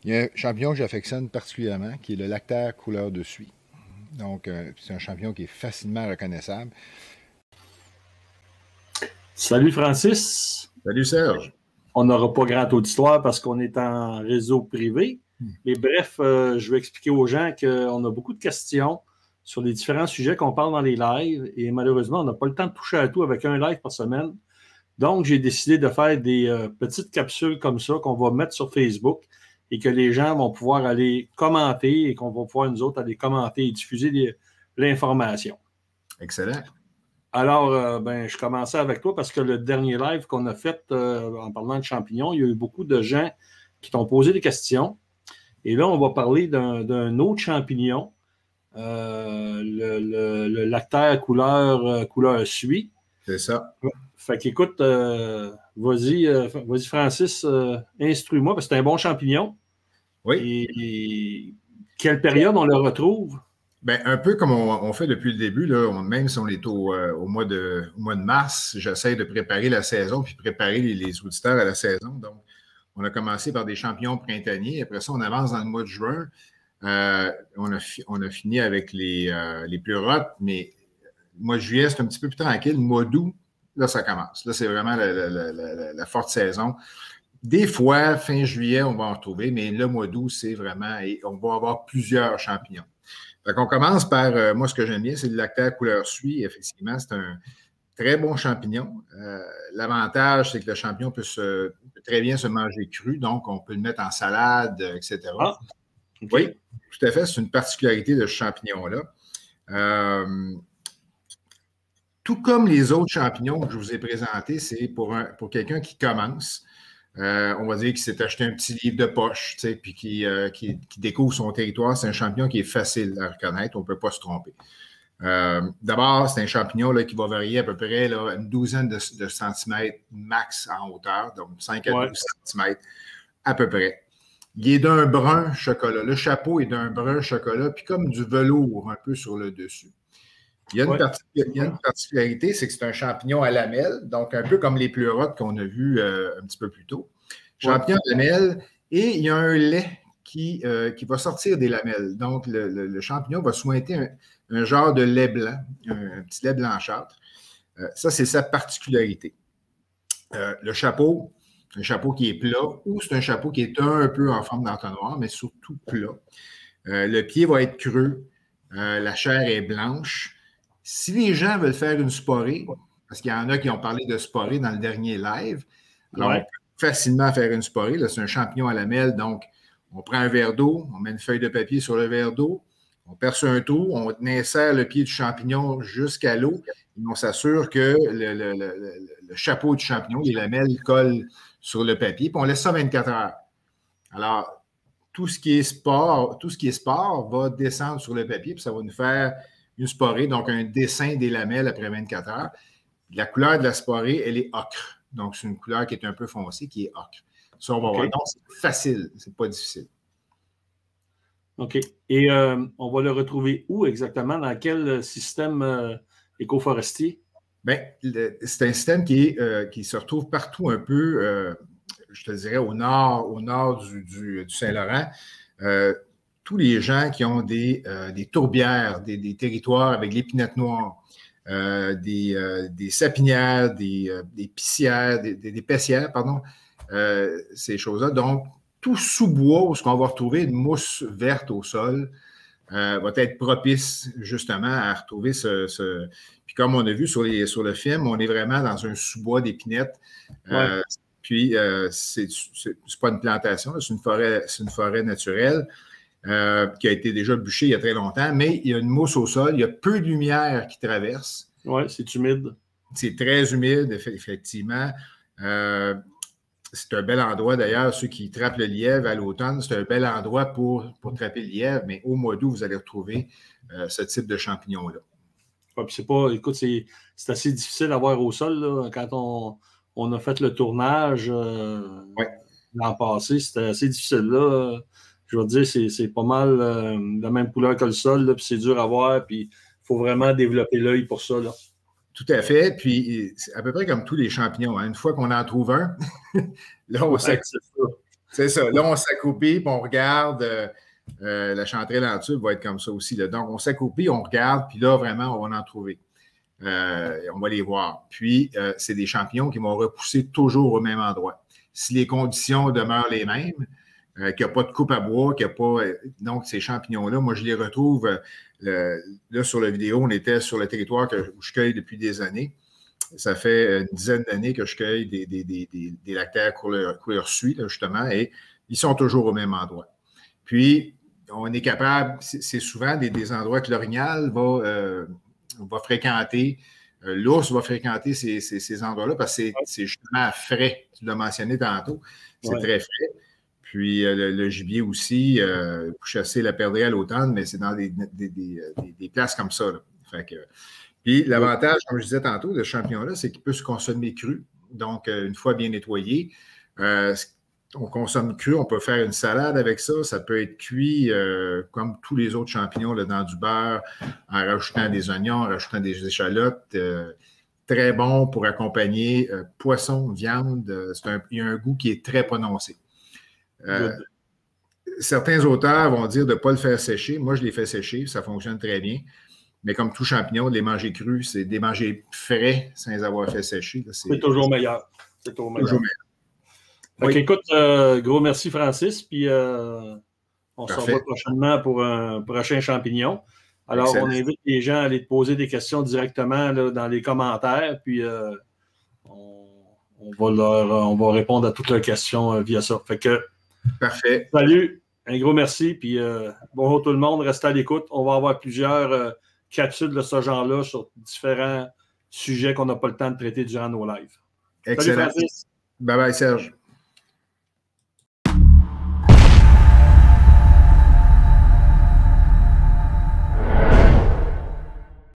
Il y a un champignon que j'affectionne particulièrement, qui est le lactaire couleur de suie. Donc, c'est un champignon qui est facilement reconnaissable. Salut Francis. Salut Serge. On n'aura pas grand auditoire parce qu'on est en réseau privé. Mais bref, je vais expliquer aux gens qu'on a beaucoup de questions sur les différents sujets qu'on parle dans les lives. Et malheureusement, on n'a pas le temps de toucher à tout avec un live par semaine. Donc, j'ai décidé de faire des petites capsules comme ça qu'on va mettre sur Facebook et que les gens vont pouvoir aller commenter et qu'on va pouvoir, nous autres, aller commenter et diffuser l'information. Excellent. Alors, je commençais avec toi parce que le dernier live qu'on a fait en parlant de champignons, il y a eu beaucoup de gens qui t'ont posé des questions. Et là, on va parler d'un autre champignon, le lactaire couleur suie. C'est ça. Fait qu'écoute, vas-y Francis, instruis-moi, parce que c'est un bon champignon. Oui. Et quelle période on le retrouve? Bien, un peu comme on fait depuis le début, là, même si on est au mois de mars, j'essaie de préparer la saison puis préparer les auditeurs à la saison. Donc, on a commencé par des champignons printaniers. Après ça, on avance dans le mois de juin. On a fini avec les pleurotes, mais le mois de juillet, c'est un petit peu plus tranquille. Le mois d'août, là, ça commence. Là, c'est vraiment la forte saison. Des fois, fin juillet, on va en retrouver, mais le mois d'août, c'est vraiment... Et on va avoir plusieurs champignons. Fait qu'on commence par, moi, ce que j'aime bien, c'est le lactaire couleur suie. Effectivement, c'est un très bon champignon. L'avantage, c'est que le champignon peut très bien se manger cru, donc on peut le mettre en salade, etc. Ah, okay. Oui, tout à fait. C'est une particularité de ce champignon-là. Tout comme les autres champignons que je vous ai présentés, c'est pour quelqu'un qui commence. On va dire qu'il s'est acheté un petit livre de poche, puis qui découvre son territoire. C'est un champignon qui est facile à reconnaître, on ne peut pas se tromper. D'abord, c'est un champignon là, qui va varier à peu près là, une douzaine de centimètres max en hauteur, donc 5 à 12 centimètres à peu près. Il est d'un brun chocolat. Le chapeau est d'un brun chocolat, puis comme du velours un peu sur le dessus. Il y a une particularité, c'est que c'est un champignon à lamelles, donc un peu comme les pleurotes qu'on a vues un petit peu plus tôt. Champignon à lamelles, et il y a un lait qui va sortir des lamelles. Donc, le champignon va sointer un genre de lait blanc, un petit lait blanchâtre. Ça, c'est sa particularité. Le chapeau, un chapeau qui est plat, ou c'est un chapeau qui est un peu en forme d'entonnoir, mais surtout plat. Le pied va être creux, la chair est blanche. Si les gens veulent faire une sporée, parce qu'il y en a qui ont parlé de sporée dans le dernier live, alors on peut facilement faire une sporée. Là, c'est un champignon à lamelles, donc on prend un verre d'eau, on met une feuille de papier sur le verre d'eau, on perce un trou, on insère le pied du champignon jusqu'à l'eau et on s'assure que le chapeau du champignon, les lamelles collent sur le papier, puis on laisse ça 24 heures. Alors, tout ce qui est sport va descendre sur le papier, puis ça va nous faire une sporée, donc un dessin des lamelles après 24 heures. La couleur de la sporée, elle est ocre. Donc, c'est une couleur qui est un peu foncée, qui est ocre. Ça, on va voir. Donc, c'est facile, c'est pas difficile. OK. Et on va le retrouver où exactement? Dans quel système écoforestier? Bien, c'est un système qui se retrouve partout un peu, je te dirais, au nord du Saint-Laurent. Tous les gens qui ont des tourbières, des territoires avec l'épinette noire, des sapinières, des pissières, des pessières, pardon, ces choses-là. Donc, tout sous-bois où ce qu'on va retrouver une mousse verte au sol va être propice justement à retrouver Puis comme on a vu sur le film, on est vraiment dans un sous-bois d'épinettes. Puis, c'est pas une plantation, c'est une forêt naturelle. Qui a été déjà bûché il y a très longtemps, mais il y a une mousse au sol, il y a peu de lumière qui traverse. Oui, c'est humide. C'est très humide, effectivement. C'est un bel endroit, d'ailleurs, ceux qui trappent le lièvre à l'automne, c'est un bel endroit pour trapper le lièvre, mais au mois d'août, vous allez retrouver ce type de champignons-là. Ouais, écoute, c'est assez difficile à voir au sol, là, quand on a fait le tournage l'an passé, c'était assez difficile, là. Je veux dire, c'est pas mal la même couleur que le sol, là, puis c'est dur à voir, puis il faut vraiment développer l'œil pour ça, là. Tout à fait. Puis, c'est à peu près comme tous les champignons. Hein. Une fois qu'on en trouve un, là, on sait que C'est ça. Là, on s'accroupit, puis on regarde. La chanterelle en tube va être comme ça aussi. Là. Donc, on s'accroupit, on regarde, puis là, vraiment, on va en trouver. On va les voir. Puis, c'est des champignons qui vont repousser toujours au même endroit. Si les conditions demeurent les mêmes, qu'il n'y a pas de coupe à bois, qu'il n'y a pas. Donc, ces champignons-là, moi, je les retrouve. Là, sur la vidéo, on était sur le territoire où je cueille depuis des années. Ça fait une dizaine d'années que je cueille des lactaires couleur suie, là, justement, et ils sont toujours au même endroit. Puis, on est capable, c'est souvent des endroits que l'orignal va fréquenter. L'ours va fréquenter ces endroits-là parce que c'est justement frais. Tu l'as mentionné tantôt. C'est très frais. Puis, le gibier aussi, pour chasser la perdrix à l'automne, mais c'est dans des places comme ça. Là. Fait que, puis, l'avantage, comme je disais tantôt, de ce champignon-là, c'est qu'il peut se consommer cru. Donc, une fois bien nettoyé, on consomme cru, on peut faire une salade avec ça. Ça peut être cuit comme tous les autres champignons là, dans du beurre, en rajoutant des oignons, en rajoutant des échalotes. Très bon pour accompagner poisson, viande. Il y a un goût qui est très prononcé. Certains auteurs vont dire de ne pas le faire sécher. Moi, je les fais sécher, ça fonctionne très bien. Mais comme tout champignon, de les manger crus, c'est de les manger frais sans les avoir fait sécher. C'est toujours meilleur. C'est toujours meilleur. Oui. Écoute, gros merci Francis, puis on se revoit prochainement pour un prochain champignon. Alors, excellent. On invite les gens à aller te poser des questions directement là, dans les commentaires, puis on va répondre à toutes leurs questions via ça. Fait que, parfait. Salut, un gros merci, puis bonjour tout le monde, restez à l'écoute. On va avoir plusieurs capsules de ce genre-là sur différents sujets qu'on n'a pas le temps de traiter durant nos lives. Excellent. Salut Francis. Bye bye Serge.